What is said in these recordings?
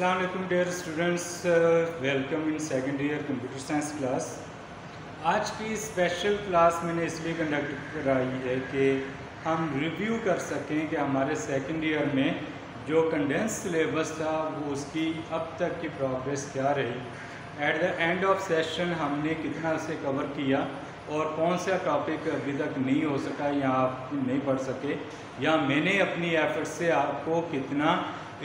अस्सलाम वालेकुम dear students, welcome in second year computer science class. आज की स्पेशल क्लास मैंने इसलिए कंडक्ट कराई है कि हम रिव्यू कर सकें कि हमारे सेकंड ईयर में जो कंडेंस सिलेबस था वो उसकी अब तक की प्रोग्रेस क्या रही। At the end of session हमने कितना उसे कवर किया और कौन सा टॉपिक अभी तक नहीं हो सका या आप नहीं पढ़ सके, या मैंने अपनी एफर्ट से आपको कितना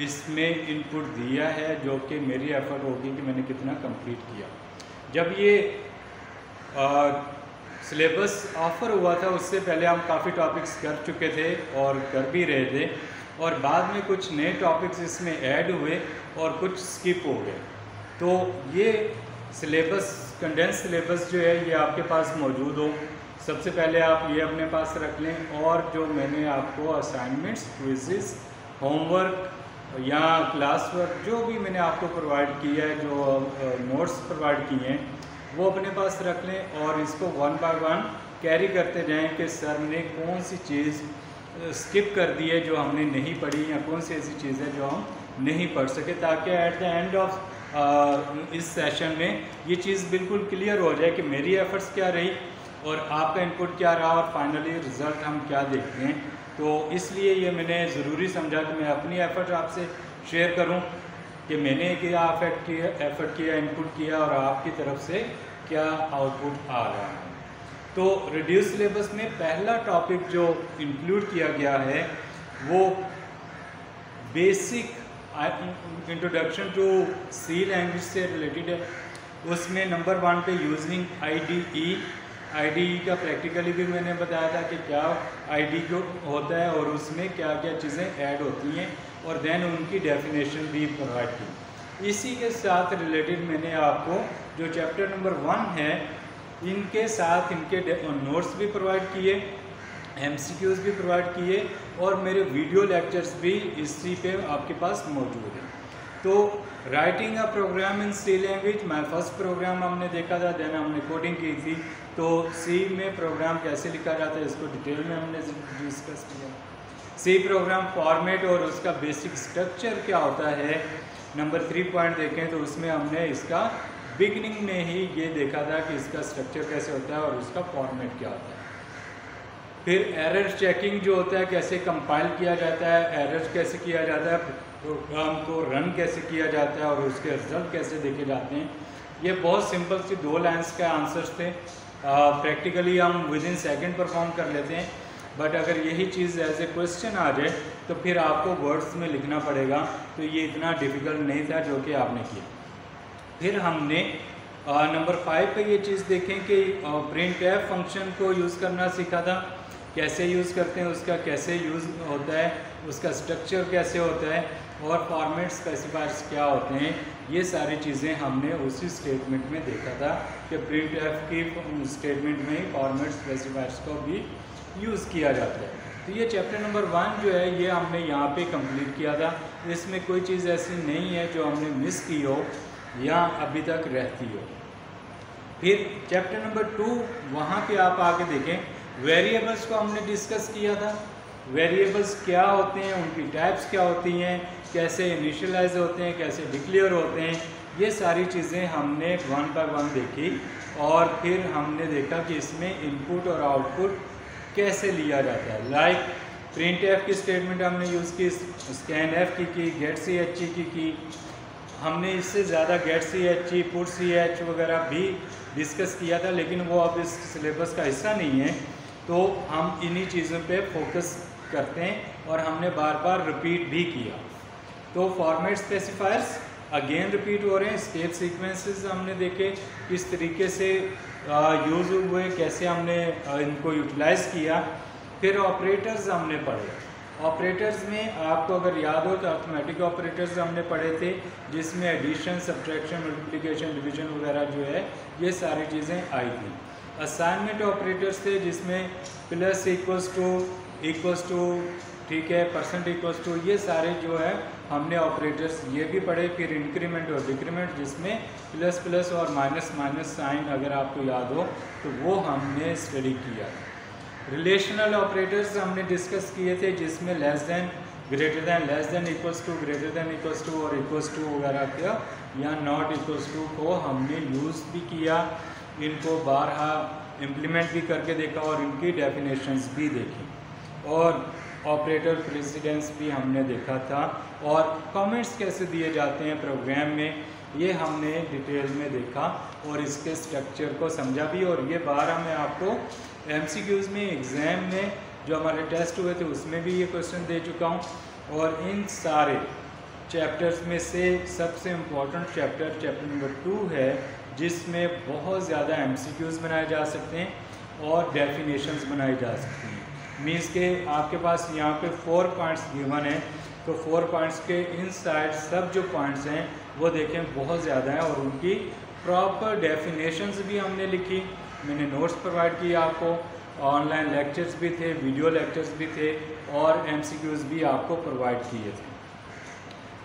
इसमें इनपुट दिया है, जो कि मेरी एफर्ट होगी कि मैंने कितना कंप्लीट किया। जब ये सिलेबस ऑफ़र हुआ था उससे पहले हम काफ़ी टॉपिक्स कर चुके थे और कर भी रहे थे, और बाद में कुछ नए टॉपिक्स इसमें ऐड हुए और कुछ स्किप हो गए। तो ये सिलेबस, कंडेंस सिलेबस जो है ये आपके पास मौजूद हो, सबसे पहले आप ये अपने पास रख लें। और जो मैंने आपको असाइनमेंट्स, क्विज़ेस, होमवर्क या क्लास वर्क जो भी मैंने आपको प्रोवाइड किया है, जो नोट्स प्रोवाइड किए हैं, वो अपने पास रख लें और इसको वन बाय वन कैरी करते जाएं कि सर ने कौन सी चीज़ स्किप कर दी है जो हमने नहीं पढ़ी, या कौन सी ऐसी चीज़ है जो हम नहीं पढ़ सके, ताकि एट द एंड ऑफ इस सेशन में ये चीज़ बिल्कुल क्लियर हो जाए कि मेरी एफ़र्ट्स क्या रही और आपका इनपुट क्या रहा और फाइनली रिज़ल्ट हम क्या देखते हैं। तो इसलिए ये मैंने ज़रूरी समझा कि मैं अपनी एफ़र्ट आपसे शेयर करूं कि मैंने क्या एफ़र्ट किया, इनपुट किया और आपकी तरफ से क्या आउटपुट आ रहा है। तो रिड्यूस सिलेबस में पहला टॉपिक जो इंक्लूड किया गया है वो basic introduction to C language से रिलेटेड है। उसमें नंबर 1 पे यूजिंग आईडीई का प्रैक्टिकली भी मैंने बताया था कि क्या आईडी को होता है और उसमें क्या क्या चीज़ें ऐड होती हैं, और देन उनकी डेफिनेशन भी प्रोवाइड की। इसी के साथ रिलेटेड मैंने आपको जो चैप्टर नंबर 1 है इनके साथ इनके नोट्स भी प्रोवाइड किए, एमसीक्यूज़ भी प्रोवाइड किए, और मेरे वीडियो लेक्चर्स भी इसी पे आपके पास मौजूद हैं। तो writing a program in C language, my first program हमने देखा था, देन हमने कोडिंग की थी। तो सी में प्रोग्राम कैसे लिखा जाता है इसको डिटेल में हमने डिस्कस किया। सी प्रोग्राम फॉर्मेट और उसका बेसिक स्ट्रक्चर क्या होता है। नंबर 3 पॉइंट देखें तो उसमें हमने इसका बिगिनिंग में ही ये देखा था कि इसका स्ट्रक्चर कैसे होता है और उसका फॉर्मेट क्या होता है। फिर एरर चेकिंग जो होता है, कैसे कंपाइल किया जाता है, एरर कैसे किया जाता है, प्रोग्राम को रन कैसे किया जाता है और उसके रिजल्ट कैसे देखे जाते हैं। ये बहुत सिंपल सी 2 लाइन्स का आंसर्स थे। प्रैक्टिकली हम विद इन सेकेंड परफॉर्म कर लेते हैं, बट अगर यही चीज़ एज ए क्वेश्चन आ जाए तो फिर आपको वर्ड्स में लिखना पड़ेगा। तो ये इतना डिफ़िकल्ट नहीं था जो कि आपने किया। फिर हमने नंबर 5 पे ये चीज़ देखें कि प्रिंट एफ फंक्शन को यूज़ करना सीखा था, कैसे यूज़ करते हैं, उसका कैसे यूज़ होता है, उसका स्ट्रक्चर कैसे होता है, और फॉर्मेट स्पेसिफायर्स क्या होते हैं। ये सारी चीज़ें हमने उसी स्टेटमेंट में देखा था कि प्रिंट एफ की स्टेटमेंट में ही फॉर्मेट स्पेसिफायर्स को भी यूज़ किया जाता है। तो ये चैप्टर नंबर 1 जो है ये हमने यहाँ पे कंप्लीट किया था। इसमें कोई चीज़ ऐसी नहीं है जो हमने मिस की हो या अभी तक रहती हो। फिर चैप्टर नंबर 2 वहाँ पे आप आके देखें, वेरिएबल्स को हमने डिस्कस किया था। वेरिएबल्स क्या होते हैं, उनकी टाइप्स क्या होती हैं, कैसे इनिशियलाइज होते हैं, कैसे डिक्लेयर होते हैं, ये सारी चीज़ें हमने 1 बाय 1 देखी। और फिर हमने देखा कि इसमें इनपुट और आउटपुट कैसे लिया जाता है। लाइक प्रिंट एफ की स्टेटमेंट हमने यूज़ की, स्कैन एफ की, गेट सी एच की। हमने इससे ज़्यादा गेट सी एच, पुट सी एच वगैरह भी डिस्कस किया था, लेकिन वो अब इस सिलेबस का हिस्सा नहीं है। तो हम इन्हीं चीज़ों पे फोकस करते हैं और हमने बार बार रिपीट भी किया। तो फॉर्मेट स्पेसिफायर्स अगेन रिपीट हो रहे हैं। स्टेप सीक्वेंसेस हमने देखे किस तरीके से यूज़ हुए, कैसे हमने इनको यूटिलाइज़ किया। फिर ऑपरेटर्स हमने पढ़े। ऑपरेटर्स में आपको अगर याद हो तो अर्थमेटिक ऑपरेटर्स हमने पढ़े थे, जिसमें एडिशन, सब्ट्रैक्शन, मल्टीप्लिकेशन, डिवीजन वगैरह जो है ये सारी चीज़ें आई थी। असाइनमेंट ऑपरेटर्स थे जिसमें प्लस इक्वल्स टू ठीक है, परसेंट इक्वल्स टू, ये सारे जो है हमने ऑपरेटर्स ये भी पढ़े। फिर इंक्रीमेंट और डिक्रीमेंट जिसमें प्लस प्लस और माइनस माइनस साइन अगर आपको याद हो तो वो हमने स्टडी किया। रिलेशनल ऑपरेटर्स हमने डिस्कस किए थे जिसमें less than, greater than, less than, equals to, greater than equals to और इक्वल्स टू वगैरह का या नॉट इक्वल्स टू को हमने यूज़ भी किया, इनको बारहा इम्प्लीमेंट भी करके देखा और इनकी डेफिनेशंस भी देखी, और ऑपरेटर प्रेसिडेंस भी हमने देखा था, और कमेंट्स कैसे दिए जाते हैं प्रोग्राम में ये हमने डिटेल में देखा और इसके स्ट्रक्चर को समझा भी। और ये 12 मैं आपको MCQs में एग्ज़ाम में जो हमारे टेस्ट हुए थे उसमें भी ये क्वेश्चन दे चुका हूँ। और इन सारे चैप्टर्स में से सबसे इम्पोर्टेंट चैप्टर नंबर 2 है, जिसमें बहुत ज़्यादा MCQs बनाए जा सकते हैं और डेफिनेशंस बनाई जा सकती हैं। मीन्स के आपके पास यहाँ पे 4 पॉइंट्स गिवन है, तो 4 पॉइंट्स के इनसाइड सब जो पॉइंट्स हैं वो देखें बहुत ज़्यादा हैं, और उनकी प्रॉपर डेफिनेशंस भी हमने लिखी, मैंने नोट्स प्रोवाइड किए आपको, ऑनलाइन लेक्चर्स भी थे, वीडियो लेक्चर्स भी थे, और MCQs भी आपको प्रोवाइड किए थे।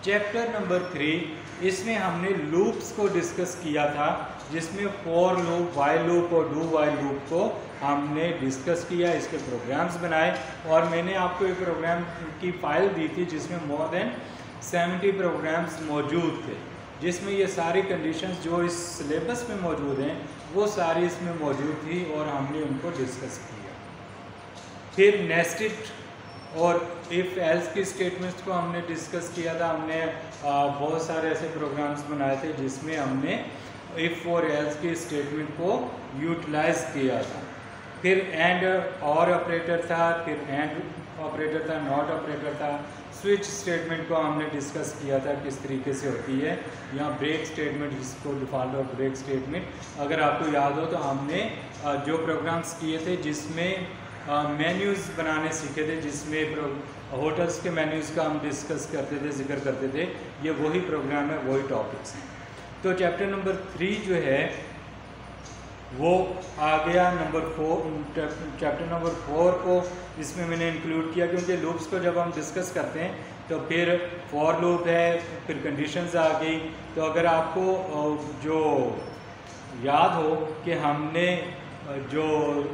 चैप्टर नंबर 3 इसमें हमने लूप्स को डिस्कस किया था, जिसमें फॉर लूप, वाइल लूप और डू वाइल लूप को हमने डिस्कस किया, इसके प्रोग्राम्स बनाए, और मैंने आपको एक प्रोग्राम की फ़ाइल दी थी जिसमें मोर देन 70 प्रोग्राम्स मौजूद थे, जिसमें ये सारी कंडीशंस जो इस सिलेबस में मौजूद हैं वो सारी इसमें मौजूद थी और हमने उनको डिस्कस किया। फिर नेस्टेड और इफ़ एल्स की स्टेटमेंट्स को हमने डिस्कस किया था। हमने बहुत सारे ऐसे प्रोग्राम्स बनाए थे जिसमें हमने इफ़ और एल्स की स्टेटमेंट को यूटिलाइज किया था। फिर एंड और ऑपरेटर था, फिर एंड ऑपरेटर था, नॉट ऑपरेटर था, स्विच स्टेटमेंट को हमने डिस्कस किया था किस तरीके से होती है, यहाँ ब्रेक स्टेटमेंट जिसको डिफ़ॉल्ट और ब्रेक स्टेटमेंट। अगर आपको याद हो तो हमने जो प्रोग्राम्स किए थे जिसमें मेन्यूज़ बनाने सीखे थे, जिसमें होटल्स के मेन्यूज़ का हम डिस्कस करते थे, जिक्र करते थे, ये वही प्रोग्राम है, वही टॉपिक्स हैं। तो चैप्टर नंबर 3 जो है वो आ गया नंबर 4, चैप्टर नंबर 4 को इसमें मैंने इंक्लूड किया, क्योंकि लूप्स को जब हम डिस्कस करते हैं तो फिर फॉर लूप है, फिर कंडीशंस आ गई। तो अगर आपको जो याद हो कि हमने जो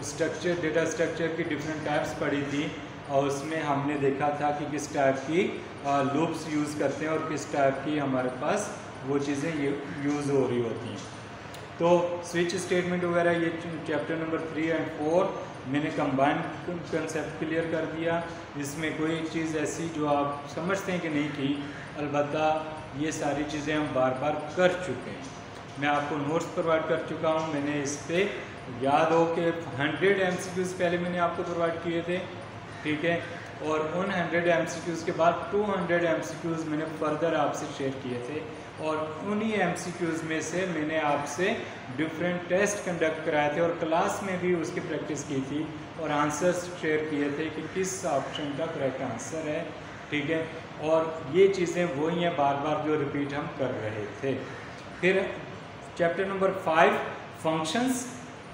स्ट्रक्चर, डेटा स्ट्रक्चर की डिफरेंट टाइप्स पढ़ी थी, और उसमें हमने देखा था कि किस टाइप की लूप्स यूज़ करते हैं और किस टाइप की हमारे पास वो चीज़ें यूज़ हो रही होती हैं। तो स्विच स्टेटमेंट वगैरह ये चैप्टर नंबर 3 और 4 मैंने कंबाइन कंसेप्ट क्लियर कर दिया। इसमें कोई चीज़ ऐसी जो आप समझते हैं कि नहीं की, अलबत्ता ये सारी चीज़ें हम बार बार कर चुके हैं। मैं आपको नोट्स प्रोवाइड कर चुका हूँ, मैंने इस पर याद हो कि 100 MCQs पहले मैंने आपको प्रोवाइड किए थे, ठीक है, और उन 100 MCQs के बाद 200 MCQs मैंने फर्दर आपसे शेयर किए थे, और उन्हीं MCQs में से मैंने आपसे डिफरेंट टेस्ट कंडक्ट कराए थे और क्लास में भी उसकी प्रैक्टिस की थी और आंसर्स शेयर किए थे कि किस ऑप्शन का करेक्ट आंसर है, ठीक है। और ये चीज़ें वही हैं बार बार जो रिपीट हम कर रहे थे। फिर चैप्टर नंबर 5 फंक्शंस,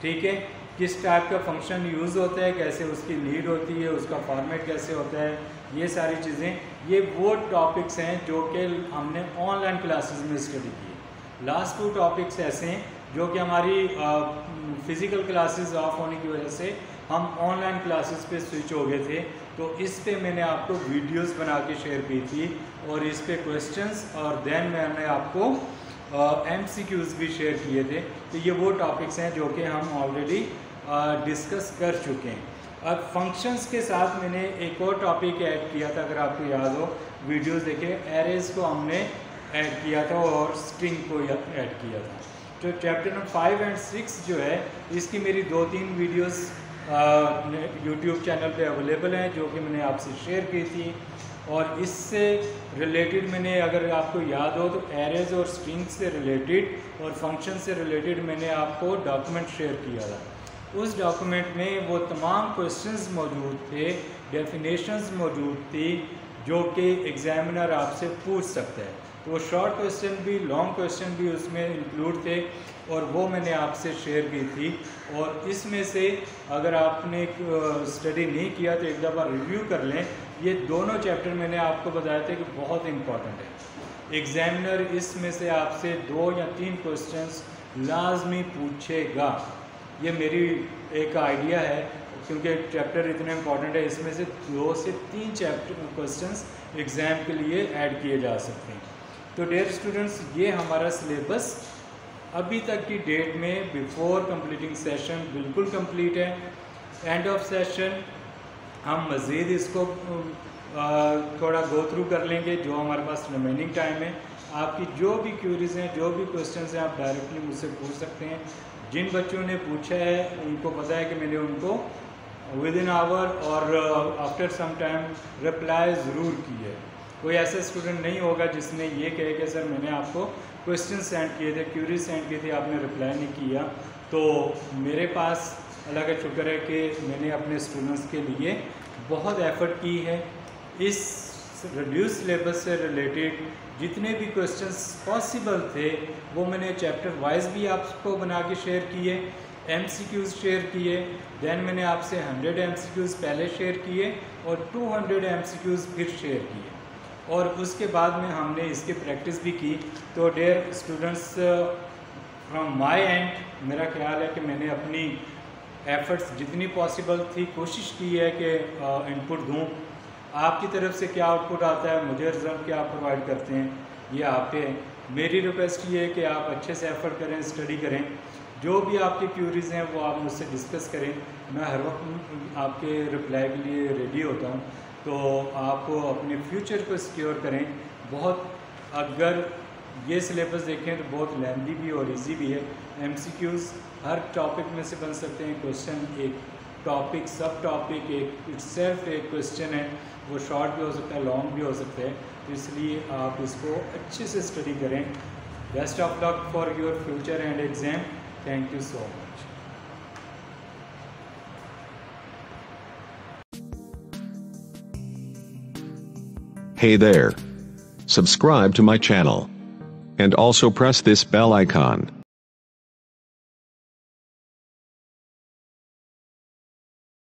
ठीक है, किस टाइप का फंक्शन यूज़ होता है, कैसे उसकी नीड होती है, उसका फॉर्मेट कैसे होता है, ये सारी चीज़ें, ये वो टॉपिक्स हैं जो कि हमने ऑनलाइन क्लासेस में स्टडी की। लास्ट 2 टॉपिक्स ऐसे हैं जो कि हमारी फ़िज़िकल क्लासेस ऑफ होने की वजह से हम ऑनलाइन क्लासेस पे स्विच हो गए थे, तो इस पे मैंने आपको वीडियोस बना के शेयर की थी और इस पे क्वेश्चंस और देन मैंने आपको MCQs भी शेयर किए थे। तो ये वो टॉपिक्स हैं जो कि हम ऑलरेडी डिस्कस कर चुके हैं। अब फंक्शंस के साथ मैंने एक और टॉपिक ऐड किया था, अगर आपको याद हो, वीडियोस देखे, एरेज को हमने ऐड किया था और स्ट्रिंग को ऐड किया था। तो चैप्टर नंबर 5 और 6 जो है, इसकी मेरी 2-3 वीडियोस यूट्यूब चैनल पे अवेलेबल हैं जो कि मैंने आपसे शेयर की थी, और इससे रिलेटेड मैंने, अगर आपको याद हो, तो एरेज और स्ट्रिंग से रिलेटेड और फंक्शन से रिलेटेड मैंने आपको डॉक्यूमेंट शेयर किया था। उस डॉक्यूमेंट में वो तमाम क्वेश्चंस मौजूद थे, डेफिनेशंस मौजूद थी जो कि एग्जामिनर आपसे पूछ सकता है। तो वो शॉर्ट क्वेश्चन भी, लॉन्ग क्वेश्चन भी उसमें इंक्लूड थे और वो मैंने आपसे शेयर की थी। और इसमें से अगर आपने स्टडी नहीं किया तो एक दफ़ा रिव्यू कर लें। ये दोनों चैप्टर मैंने आपको बताए थे कि बहुत इम्पॉर्टेंट है। एग्जामिनर इसमें से आपसे 2 या 3 क्वेश्चंस लाजमी पूछेगा, ये मेरी एक आइडिया है, क्योंकि चैप्टर इतने इम्पॉर्टेंट है, इसमें से 2 से 3 चैप्टर क्वेश्चंस एग्ज़ाम के लिए ऐड किए जा सकते हैं। तो डियर स्टूडेंट्स, ये हमारा सिलेबस अभी तक की डेट में बिफोर कंप्लीटिंग सेशन बिल्कुल कंप्लीट है। एंड ऑफ सेशन हम मज़ीद इसको थोड़ा गो थ्रू कर लेंगे जो हमारे पास रिमेनिंग टाइम है। आपकी जो भी क्यूरीज हैं, जो भी क्वेश्चंस हैं, आप डायरेक्टली मुझसे पूछ सकते हैं। जिन बच्चों ने पूछा है उनको पता है कि मैंने उनको विद इन आवर और आफ्टर सम टाइम रिप्लाई ज़रूर की है। कोई ऐसा स्टूडेंट नहीं होगा जिसने ये कहे कि सर मैंने आपको क्वेश्चन सेंड किए थे, क्यूरीज सेंड किए थे, आपने रिप्लाई नहीं किया। तो मेरे पास अल्लाह का शुक्र है कि मैंने अपने स्टूडेंट्स के लिए बहुत एफ़र्ट की है। इस रिड्यूस सिलेबस से रिलेटेड जितने भी क्वेश्चंस पॉसिबल थे वो मैंने चैप्टर वाइज भी आपको बना के शेयर किए, MCQs शेयर किए। देन मैंने आपसे 100 MCQs पहले शेयर किए और 200 MCQs फिर शेयर किए, और उसके बाद में हमने इसकी प्रैक्टिस भी की। तो dear students, from my end मेरा ख्याल है कि मैंने अपनी एफ़र्ट्स जितनी पॉसिबल थी कोशिश की है कि इनपुट दूँ। आपकी तरफ से क्या आउटपुट आता है, मुझे रिजल्ट क्या प्रोवाइड करते हैं, ये आप पे है। मेरी रिक्वेस्ट ये है कि आप अच्छे से एफ़र्ट करें, स्टडी करें। जो भी आपकी क्यूरीज़ हैं वो आप मुझसे डिस्कस करें। मैं हर वक्त आपके रिप्लाई के लिए रेडी होता हूँ। तो आप अपने फ्यूचर को सिक्योर करें। बहुत अगर ये सिलेबस देखें तो बहुत लेंथी भी और इजी भी है। MCQs हर टॉपिक में से बन सकते हैं। क्वेश्चन एक टॉपिक, सब टॉपिक एक इटसेल्फ एक क्वेश्चन है, वो शॉर्ट भी हो सकता है, लॉन्ग भी हो सकता है। तो इसलिए आप इसको अच्छे से स्टडी करें। Best of luck for your future and exam. Thank you so much. Hey there. Subscribe to my channel. And also press this bell icon.